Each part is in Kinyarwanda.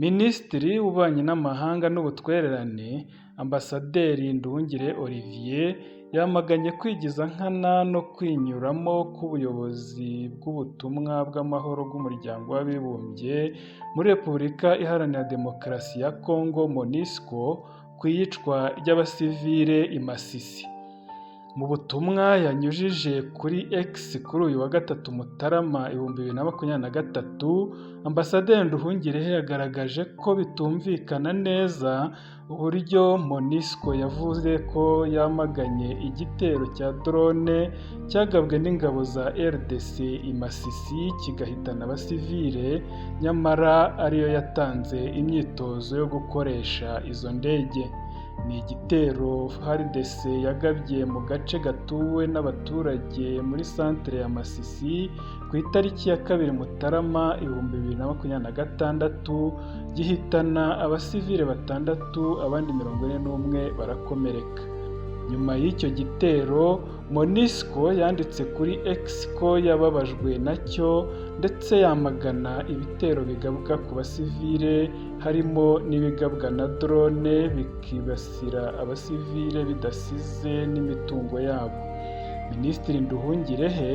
Minisitiri w'Ububanyi n'Amahanga n'Ubutwererane, Ambasaderi Nduhungirehe Olivier, yamaganye kwigiza nkana no kwinyuramo k'ubuyobozi bw'ubutumwa bw'amahoro bw'Umuryango w'Abibumbye muri Repubulika Iharanira Demokarasi ya Congo (MONUSCO) ku iyicwa ry'abasivile i Masisi. Mu butumwa yanyujije kuri X kuri uyu wa gatatu Mutarama 2023, Ambasaderi Nduhungirehe yagaragaje ko bitumvikana neza uburyo MONUSCO yavuze ko yamaganye igitero cya drone cyagabwe n'ingabo za RDC i Masisi kigahitana abasivile, nyamara ariyo yatanze imyitozo yo gukoresha izo ndege. Ni igitero FARDC yagabye mu gace gatuwe n'abaturage muri santere ya Masisi ku itariki ya 2 Mutarama 2026, gihitana abasivile 6, abandi 41 barakomereka. Nyuma y'icyo gitero, MONUSCO yanditse kuri X ko yababajwe nacyo ndetse yamagana ibitero bigabwa ku basivile, harimo n'ibigabwa na drone bikibasira abasivile bidasize n'imitungo yabo. Minisitiri Nduhungirehe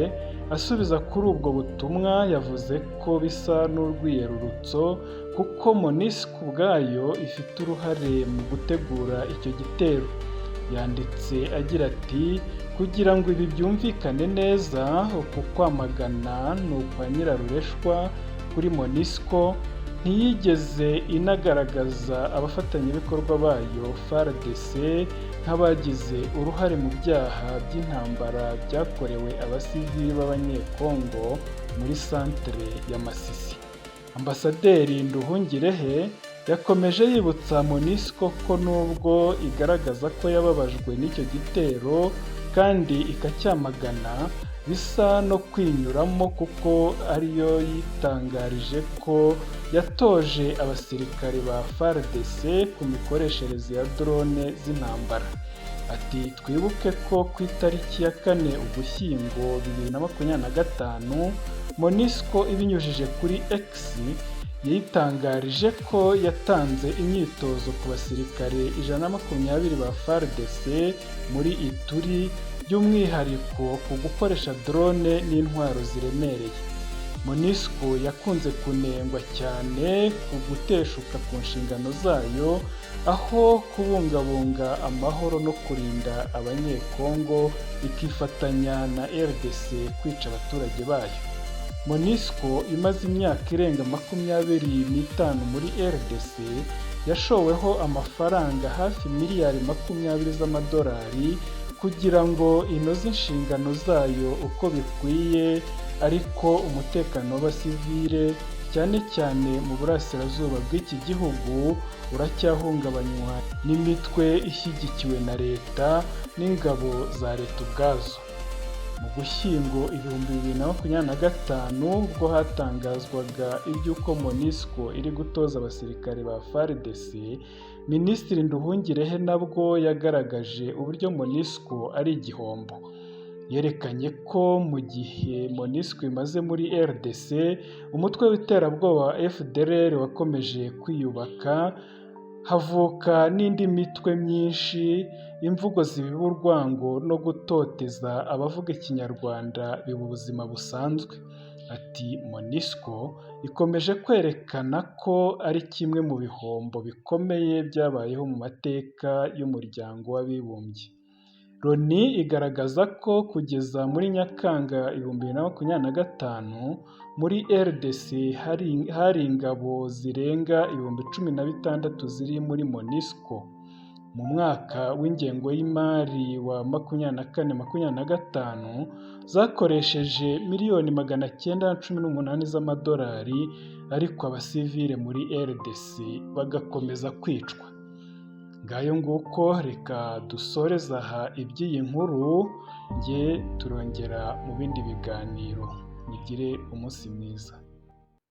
asubiza kuri ubwo butumwa yavuze ko bisa n'urwiyerurutso kuko MONUSCO ubwayo ifite uruhare mu gutegura icyo gitero. Yanditse agira ati "Kugira ngo ibi byumvikane neza, uku kwamagana ni ukwa nyirarureshwa kuri MONUSCO, ntiyigeze inagaragaza abafatanyabikorwa bayo FARDC nk'abagize uruhare mu byaha by'intambara byakorewe abasivili b'Abanyekongo muri santere ya Masisi." Ambasaderi Nduhungirehe yakomeje yibutsa MONUSCO ko nubwo igaragaza ko yababajwe n'icyo gitero kandi ikacyamagana, bisa no kwinyuramo kuko ariyo yitangarije ko yatoje abasirikare ba FARDC ku mikoreshereze ya drone z'intambara. Ati "Twibuke ko ku itariki ya 4 Ugushyingo 2025, MONUSCO ibinyujije kuri X yitangarije ko yatanze imyitozo ku basirikare 120 ba FARDC muri Ituri, by'umwihariko ku gukoresha drone n'intwaro ziremereye. MONUSCO yakunze kunengwa cyane ku guteshuka ku nshingano zayo, aho kubungabunga amahoro no kurinda Abanyekongo ikifatanya na RDC kwica abaturage bayo. MONUSCO imaze imyaka irenga 25 muri RDC, yashoweho amafaranga hafi miliyari 20 z'amadolari kugira ngo inoze inshingano zayo uko bikwiye, ariko umutekano w'abasivile cyane cyane mu burasirazuba bw'iki gihugu uracyahungabanywa n'imitwe ishyigikiwe na leta n'ingabo za leta ubwazo. Mu Gushyingo 2025, ubwo hatangazwaga iby'uko MONUSCO iri gutoza abasirikare ba FARDC, Minisitiri Nduhungirehe nabwo yagaragaje uburyo MONUSCO ari igihombo. Yerekanye ko mu gihe MONUSCO imaze muri RDC, umutwe w'iterabwoba wa FDLR wakomeje kwiyubaka, havuka n'indi mitwe myinshi, imvugo zibiba urwango no gutoteza abavuga Ikinyarwanda biba ubuzima busanzwe. Ati "MONUSCO ikomeje kwerekana ko ari kimwe mu bihombo bikomeye byabayeho mu mateka y'Umuryango w'Abibumbye." Loni igaragaza ko kugeza muri Nyakanga 2025, muri RDC hari ingabo zirenga 16,000 ziri muri MONUSCO. Mu mwaka w'ingengo y'imari wa 2024-2025, zakoresheje miliyoni 918 z'amadolari, ariko abasivile muri RDC bagakomeza kwicwa. Ngayo nguko, reka dusoreze aha iby'iyi nkuru, turongera mu bindi biganiro. Mugire umunsi mwiza.